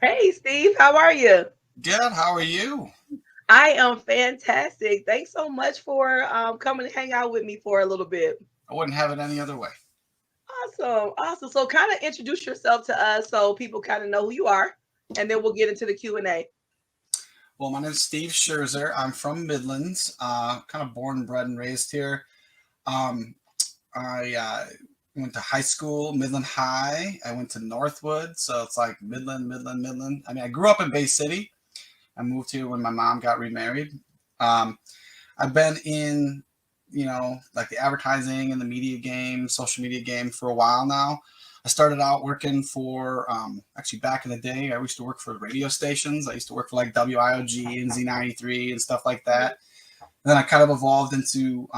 Hey, Steve, how are you? Good. How are you? I am fantastic. Thanks so much for coming to hang out with me for a little bit. I wouldn't have it any other way. Awesome, awesome. So, kind of introduce yourself to us so people kind of know who you are, and then we'll get into the Q&A. Well, my name is Steve Scherzer. I'm from Midlands, kind of born, bred, and raised here. Um, I went to high school, Midland High. I went to Northwood, so it's like Midland, Midland, Midland. I mean, I grew up in Bay City. I moved here when my mom got remarried. Um, I've been in, like the advertising and the media game, social media game for a while now. I started out working for, actually back in the day, I used to work for radio stations. I used to work for like WIOG and Z93 and stuff like that. And then I kind of evolved into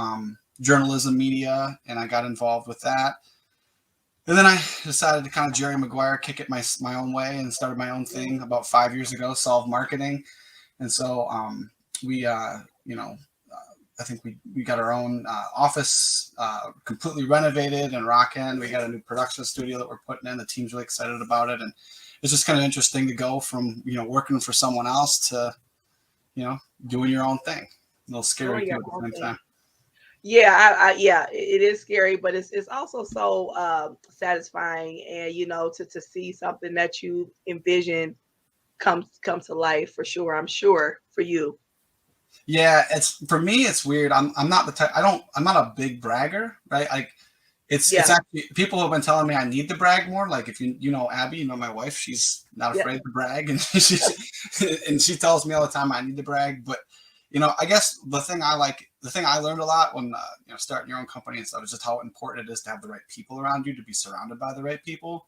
journalism media and I got involved with that. And then I decided to kind of Jerry Maguire kick it my own way and started my own thing about 5 years ago, Solve Marketing. And so we, I think we got our own office completely renovated and rocking. We got a new production studio that we're putting in. The team's really excited about it, and it's just kind of interesting to go from working for someone else to you know doing your own thing. A little scary Doing too your at the own same thing. time. Yeah, yeah, it is scary, but it's also so satisfying, and to see something that you envision come to life for sure. I'm sure for you. Yeah, it's for me. It's weird. I'm not the type. I'm not a big bragger, right? Like it's Yeah, actually people have been telling me I need to brag more. Like if you know Abby, you know my wife, she's not yeah. afraid to brag, and she tells me all the time I need to brag. But I guess the thing I learned a lot when starting your own company and stuff is just how important it is to have the right people around you, to be surrounded by the right people,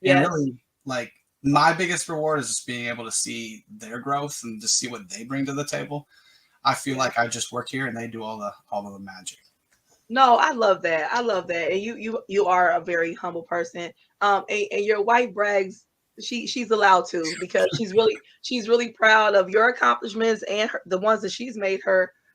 and Yes. really like my biggest reward is just being able to see their growth and just see what they bring to the table. I feel Yeah. like I just work here and they do all of the magic. No, I love that. I love that. And you are a very humble person. And your wife brags. She's allowed to because she's really proud of your accomplishments and the ones that she's made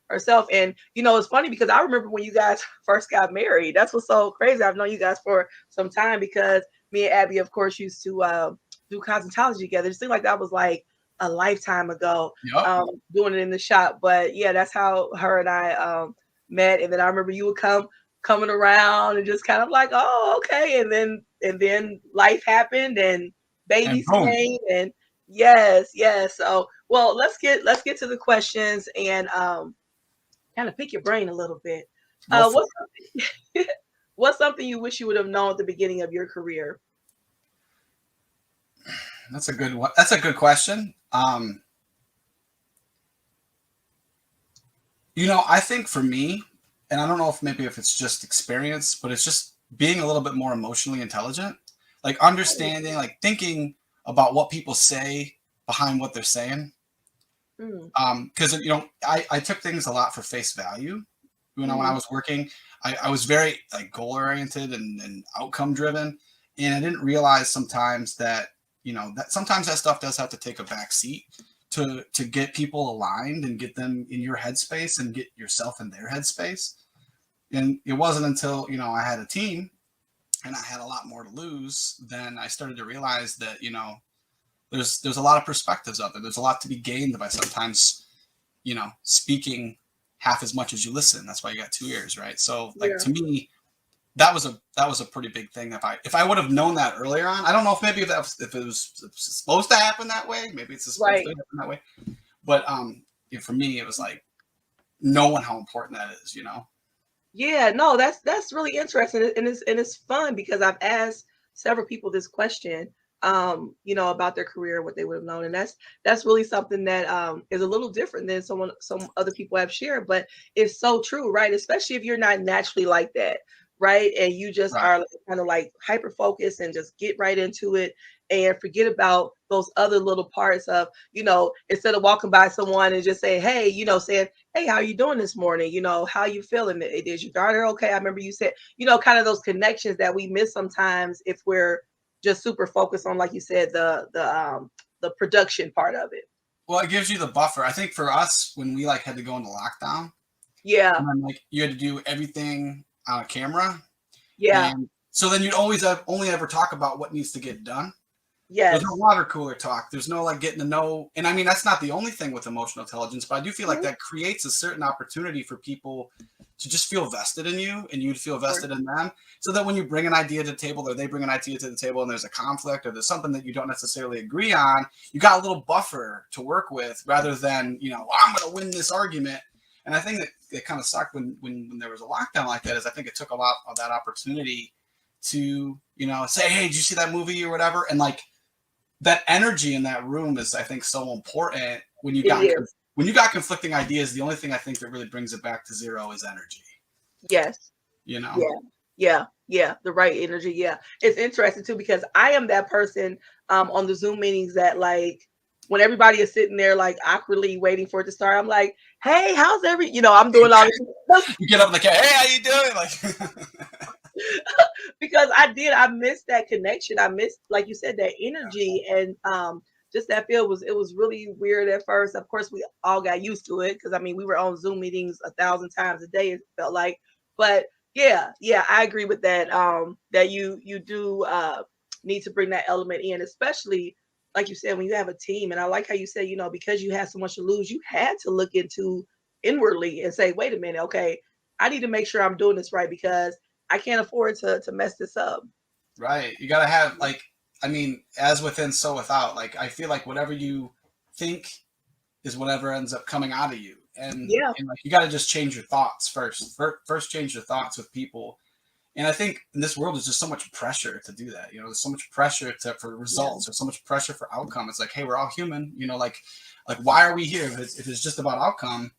herself. And it's funny because I remember when you guys first got married. That's what's so crazy. I've known you guys for some time because me and Abby, of course, used to do cosmetology together. It seemed like that was like a lifetime ago, Yep. doing it in the shop. But yeah, that's how her and I met. And then I remember you would coming around and just kind of like, oh, okay. And then life happened and And babies boom. came and yes, yes. So well, let's get to the questions and kind of pick your brain a little bit. Go for What's what's something you wish you would have known at the beginning of your career? it. That's a good one. That's a good question. I think for me, and I don't know if maybe if it's just experience, but it's just being a little bit more emotionally intelligent, like understanding, like thinking about what people say behind what they're saying. Mm, Because I took things a lot for face value. When I mm, was working, I was very like goal oriented and outcome driven, and I didn't realize sometimes that that sometimes that stuff does have to take a back seat to get people aligned and get them in your headspace and get yourself in their headspace. And it wasn't until I had a team and I had a lot more to lose, then I started to realize that there's a lot of perspectives out there. There's a lot to be gained by sometimes speaking half as much as you listen. That's why you got two ears, right? So like yeah. to me, that was a pretty big thing. If I would have known that earlier on, I don't know if maybe if it was supposed to happen that way. Maybe it's supposed to Right. happen that way. But for me, it was like knowing how important that is. Yeah, no, that's really interesting, and it's fun because I've asked several people this question, about their career and what they would have known, and that's really something that is a little different than some other people have shared, but it's so true, right? Especially if you're not naturally like that, right? And you just Right. are kind of like hyper focused and just get right into it and forget about those other little parts of, instead of walking by someone and just say, hey, saying, hey, how you doing this morning? How you feeling? Is your daughter okay? I remember you said, kind of those connections that we miss sometimes if we're just super focused on, like you said, the production part of it. Well, it gives you the buffer. I think for us, when we like had to go into lockdown, Yeah, and then like you had to do everything on a camera, yeah, and so then you'd always only ever talk about what needs to get done. There's no Yes. water cooler talk. There's no like getting to know. And I mean, that's not the only thing with emotional intelligence, but I do feel like Mhm. that creates a certain opportunity for people to just feel vested in you and you to feel Sure. vested in them. So that when you bring an idea to the table or they bring an idea to the table and there's a conflict or there's something that you don't necessarily agree on, you got a little buffer to work with rather than, well, I'm going to win this argument. And I think that it kind of sucked when there was a lockdown like that is I think it took a lot of that opportunity to, say, hey, did you see that movie or whatever? And like, that energy in that room is, I think, so important It is. when you got conflicting ideas. The only thing I think that really brings it back to zero is energy. Yes. You know, Yeah. Yeah. Yeah. The right energy. Yeah. It's interesting too because I am that person on the Zoom meetings that like when everybody is sitting there like awkwardly waiting for it to start, I'm like, hey, how's I'm doing all this you get up like, hey, how you doing? Like, because I missed that connection. I missed, like you said, that energy and just that feel it was really weird at first. Of course, we all got used to it because I mean we were on Zoom meetings 1,000 times a day. It felt like, but yeah, yeah, I agree with that. That you do need to bring that element in, especially like you said when you have a team. And I like how you said because you had so much to lose, you had to look into inwardly and say, wait a minute, okay, I need to make sure I'm doing this right because I can't afford to mess this up. right? You got to have like, I mean, as within, so without. Like, I feel like whatever you think is whatever ends up coming out of you, Yeah, and like you got to just change your thoughts first. First, change your thoughts with people. And I think in this world, there's just so much pressure to do that. There's so much pressure for yeah, results. There's so much pressure for outcome. It's like, hey, we're all human. Like why are we here if it's just about outcome?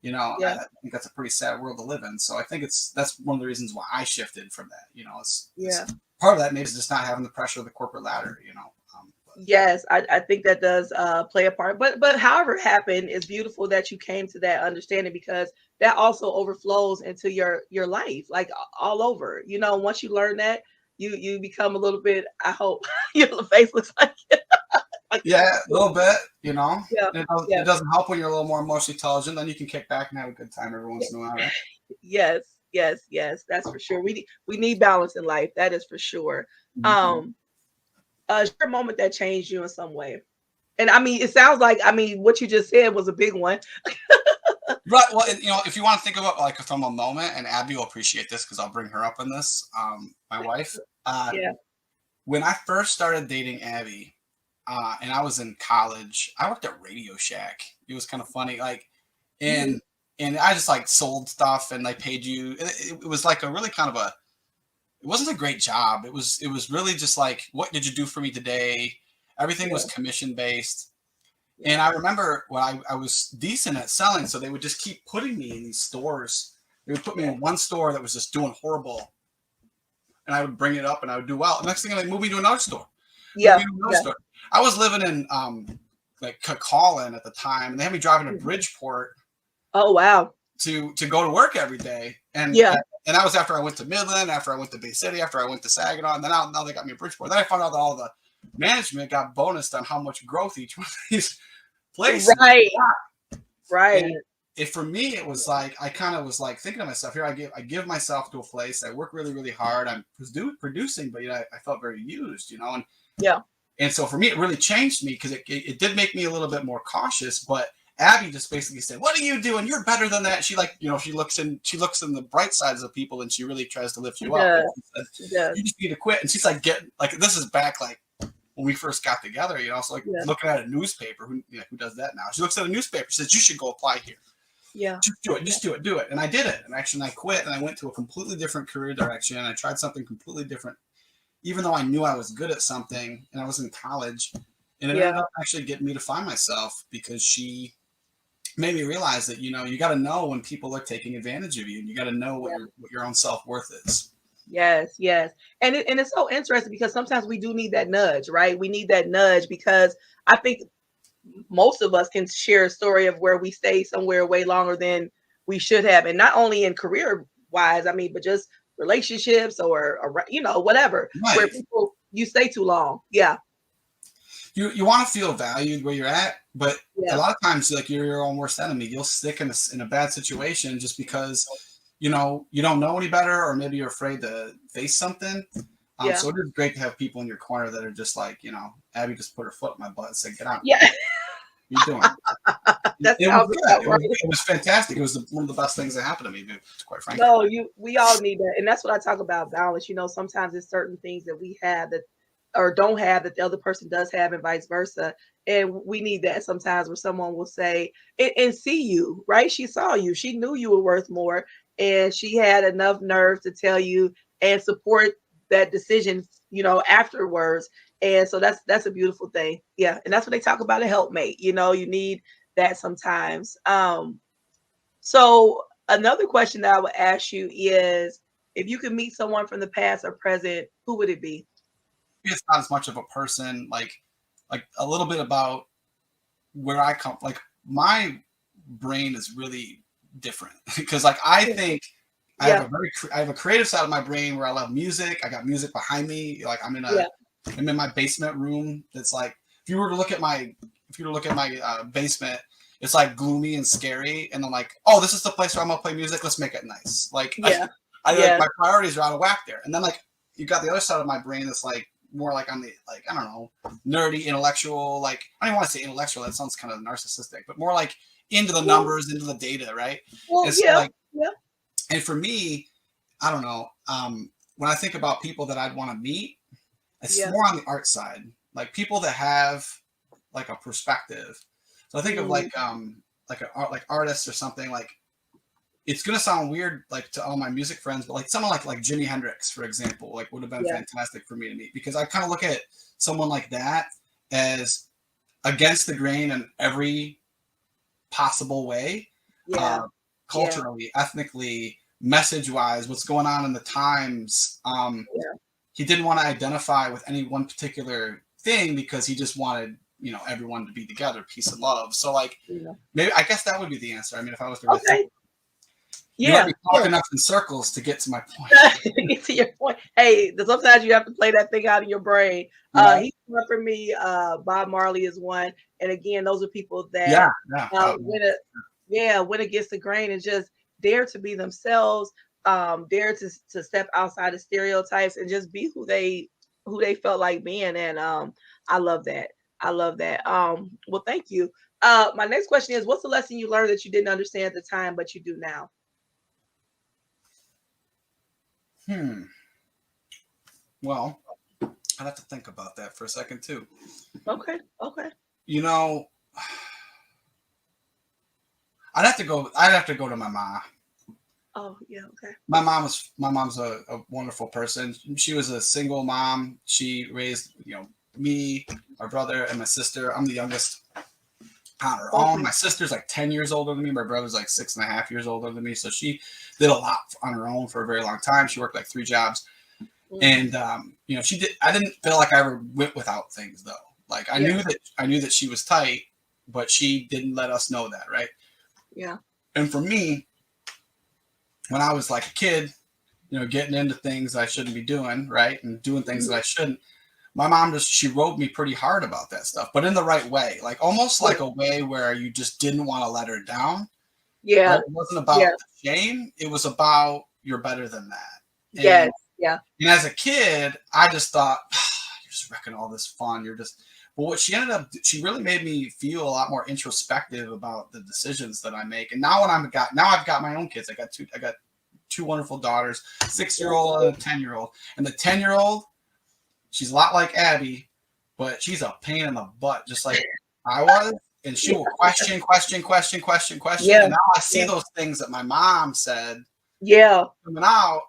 I yeah, think that's a pretty sad world to live in. So I think that's one of the reasons why I shifted from that. It's yeah. part of that maybe is just not having the pressure of the corporate ladder. But Yes, I think that does play a part. But however it happened, it's beautiful that you came to that understanding because that also overflows into your life, like all over. Once you learn that, you become a little bit. I hope your face looks like yeah, a little bit. yeah, It yeah, doesn't help when you're a little more emotionally intelligent. Then you can kick back and have a good time every yeah. once in a while, right? Yes, yes, yes. That's for sure. We need balance in life. That is for sure. Mhm. Um, share a moment that changed you in some way. And I mean, it sounds like what you just said was a big one. Right. Well, and, if you want to think about like from a moment, and Abby will appreciate this because I'll bring her up in this. My wife. Yeah. When I first started dating Abby, and I was in college, I worked at Radio Shack. It was kind of funny, like, Mhm. and I just like sold stuff and like paid you. It was like a really kind of a. It wasn't a great job. It was really just like, what did you do for me today? Everything was Yeah. commission based. And Yeah. I remember when I was decent at selling, so they would just keep putting me in these stores. They would put me Yeah. in one store that was just doing horrible, and I would bring it up and I would do well. The next thing, they moved me to another store. Moved Yeah. me to another Yeah. store. I was living in like Cullin at the time, and they had me driving to Mhm. Bridgeport Oh wow. to go to work every day. And Yeah. and that was after I went to Midland, after I went to Bay City, after I went to Saginaw, and then now they got me in Bridgeport. Then I found out that all the management got bonused on how much growth each one of these places. Right. And Right. for me, it was like I kind of was like thinking to myself, here I give myself to a place. I work really really hard. I'm producing, but I felt very used, Yeah. and so for me, it really changed me because it did make me a little bit more cautious. But Abby just basically said, "What are you doing? You're better than that." She like she looks in the bright sides of people, and she really tries to lift She you up. And does. she said, She does. "You just need to quit." And she's like, "Get like this is back like when we first got together, so like Yeah. looking at a newspaper. Who does that now? She looks at a newspaper. She says, "You should go apply here. Yeah. Just do it. Yeah. Just do it. Do it." And I did it. And actually, I quit and I went to a completely different career direction. I tried something completely different, even though I knew I was good at something and I was in college. And it ended Yeah. up actually getting me to find myself because she made me realize that you got to know when people are taking advantage of you, and you got to know what your own self worth is. Yes, yes. And it's so interesting because sometimes we do need that nudge, right? We need that nudge because I think most of us can share a story of where we stay somewhere way longer than we should have. And not only in career wise, I mean, but just relationships or whatever, where Right. people you stay too long. Yeah. You want to feel valued where you're at, but a Yeah. lot of times like you're your own worst enemy. You'll stick in a bad situation just because you don't know any better, or maybe you're afraid to face something. Yeah. So it is great to have people in your corner that are just like, Abby just put her foot in my butt and said, "Get out. Yeah. You're doing it." That It was sounds good. about It was, right. it was fantastic. It was one of the best things that happened to me, quite frankly. No, we all need that. And that's what I talk about balance. Sometimes it's certain things that we have that or don't have that the other person does have and vice versa. And we need that sometimes where someone will say and see you, right? She saw you. She knew you were worth more and she had enough nerve to tell you and support that decision, afterwards. And so that's a beautiful thing. Yeah. And that's what they talk about a helpmate. You need that sometimes. So another question that I would ask you is if you could meet someone from the past or present, who would it be? It's not as much of a person, like a little bit about where I come. Like my brain is really different because like I Yeah. think Yeah. I have a creative side of my brain where I love music. I got music behind me. Like Yeah. I'm in my basement room. That's like if you were to look at my basement, it's like gloomy and scary. And I'm like, oh, this is the place where I'm gonna play music. Let's make it nice. Like Yeah. I like Yeah. my priorities are out of whack there. And then like you got the other side of my brain that's like more like on the like I don't know nerdy intellectual. Like I don't even want to say intellectual. That sounds kind of narcissistic, but more like into the Well, numbers, into the data, right? well, And so yeah. like Yeah. and for me, I don't know. When I think about people that I'd want to meet, it's Yeah. more on the art side, like people that have like a perspective. So I think of Mm, like like artists or something. Like it's gonna sound weird like to all my music friends, but like someone like Jimi Hendrix, for example, like would have been yeah. fantastic for me to meet because I kind of look at someone like that as against the grain in every possible way, Yeah. uh, Yeah. culturally, ethnically, message wise, what's going on in the times. Yeah. He didn't want to identify with any one particular thing because he just wanted, everyone to be together, peace and love. So like Yeah. maybe I guess that would be the answer. I mean, if I was to really think, Okay. you let Yeah. me talk Yeah. enough in circles to get to my point. Get to your point. Hey, sometimes you have to play that thing out in your brain. Yeah, He's one for me. Bob Marley is one, and again, those are people yeah, that yeah. went against the grain and just dare to be themselves. Dare to step outside of stereotypes and just be who they felt like being. And I love that. I love that. Well, thank you. My next question is, what's the lesson you learned that you didn't understand at the time, but you do now? Hmm. Well, I'd have to think about that for a second too. Okay. Okay. You know, I'd have to go to my mom. Oh, yeah. Okay. My mom's a wonderful person. She was a single mom. She raised me, my brother, and my sister. I'm the youngest on her own. Okay. My sister's like 10 years older than me. My brother's like 6.5 years older than me. So she did a lot on her own for a very long time. She worked like 3 jobs, Mm, and she did. I didn't feel like I ever went without things though. Like yeah. I knew that she was tight, but she didn't let us know that, right? Yeah. And for me, when I was like a kid, getting into things I shouldn't be doing, right? And doing things Mhm. that I shouldn't. My mom she rode me pretty hard about that stuff, but in the right way, like almost Yeah. like a way where you just didn't want to let her down, right? Yeah. It wasn't Yeah. about the shame. It was about you're better than that. Yes. Yeah. And as a kid, I just thought, you're just wrecking all this fun. You're just, but what she really made me feel a lot more introspective about the decisions that I make. And now now I've got my own kids. I got two wonderful daughters, 6 year Yeah. old and a 10 year old. And the 10 year old, she's a lot like Abby, but she's a pain in the butt, just like I was. And she Yeah. will question, question, question, question, question. Yeah. And now I see Yeah. those things that my mom said Yeah. coming out.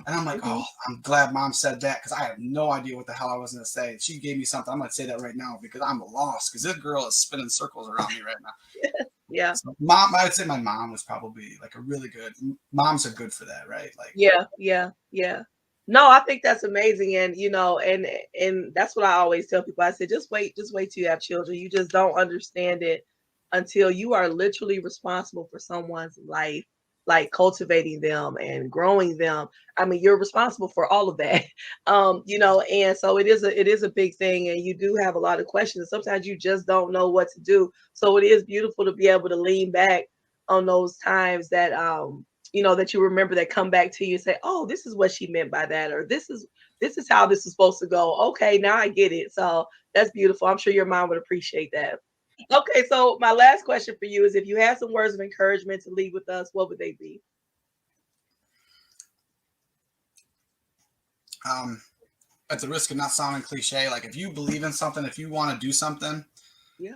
And I'm like, Mhm. oh, I'm glad mom said that because I have no idea what the hell I was going to say. She gave me something. I'm going to say that right now because I'm lost because this girl is spinning circles around me right now. Yeah. So mom, I would say my mom was probably like a really good, moms are good for that, right? Like, Yeah. Yeah. Yeah. No, I think that's amazing. And and that's what I always tell people. I said, just wait till you have children. You just don't understand it until you are literally responsible for someone's life, like cultivating them and growing them. I mean, you're responsible for all of that. And so it is a big thing, and you do have a lot of questions. Sometimes you just don't know what to do. So it is beautiful to be able to lean back on those times that that you remember that come back to you and say, oh, this is what she meant by that, or this is how this is supposed to go. Okay, now I get it. So that's beautiful. I'm sure your mom would appreciate that. Okay, so my last question for you is, if you had some words of encouragement to leave with us, what would they be? Um, at the risk of not sounding cliche, like if you believe in something, if you want to do something, Yeah,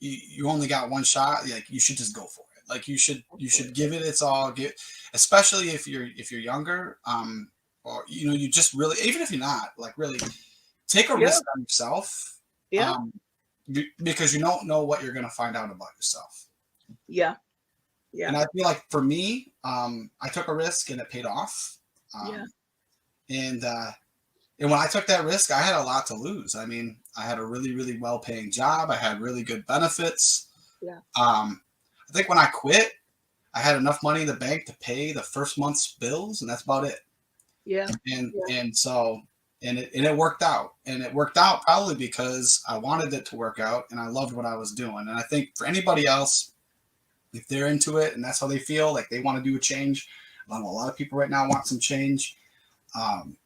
you only got one shot. Like you should just go for it. Like you should absolutely. give it its all. Get, especially if you're younger, or you just really, even if you're not, like really take a Yeah, risk on yourself, yeah, um, because you don't know what you're going to find out about yourself. yeah, And yeah, I feel like for me, I took a risk and it paid off. yeah, Um, and and when I took that risk, I had a lot to lose. I mean, I had a really, really well paying job. I had really good benefits. yeah, I think when I quit, I had enough money in the bank to pay the first month's bills, and that's about it. yeah, yeah, And so and it worked out, and it worked out probably because I wanted it to work out, and I loved what I was doing. And I think for anybody else, if they're into it and that's how they feel, like they want to do a change, I know a lot of people right now want some change. Um,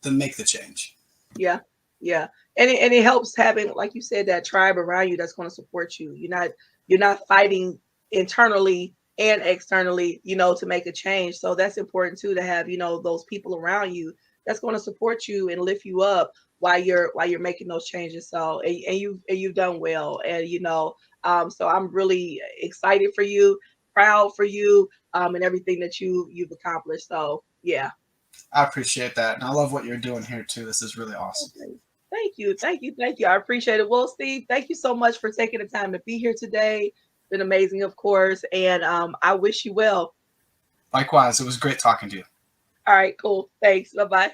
then make the change. yeah, yeah. And it helps having, like you said, that tribe around you that's going to support you. You're not fighting internally and externally, to make a change. So that's important too, to have, those people around you that's going to support you and lift you up while you're making those changes. So and you've done well. And so I'm really excited for you, proud for you, and everything that you've accomplished. So yeah. I appreciate that, and I love what you're doing here too. This is really awesome. Okay. Thank you. Thank you. Thank you. I appreciate it. Well, Steve, thank you so much for taking the time to be here today. It's been amazing, of course. And I wish you well. Likewise, it was great talking to you. All right, cool. Thanks. Bye bye.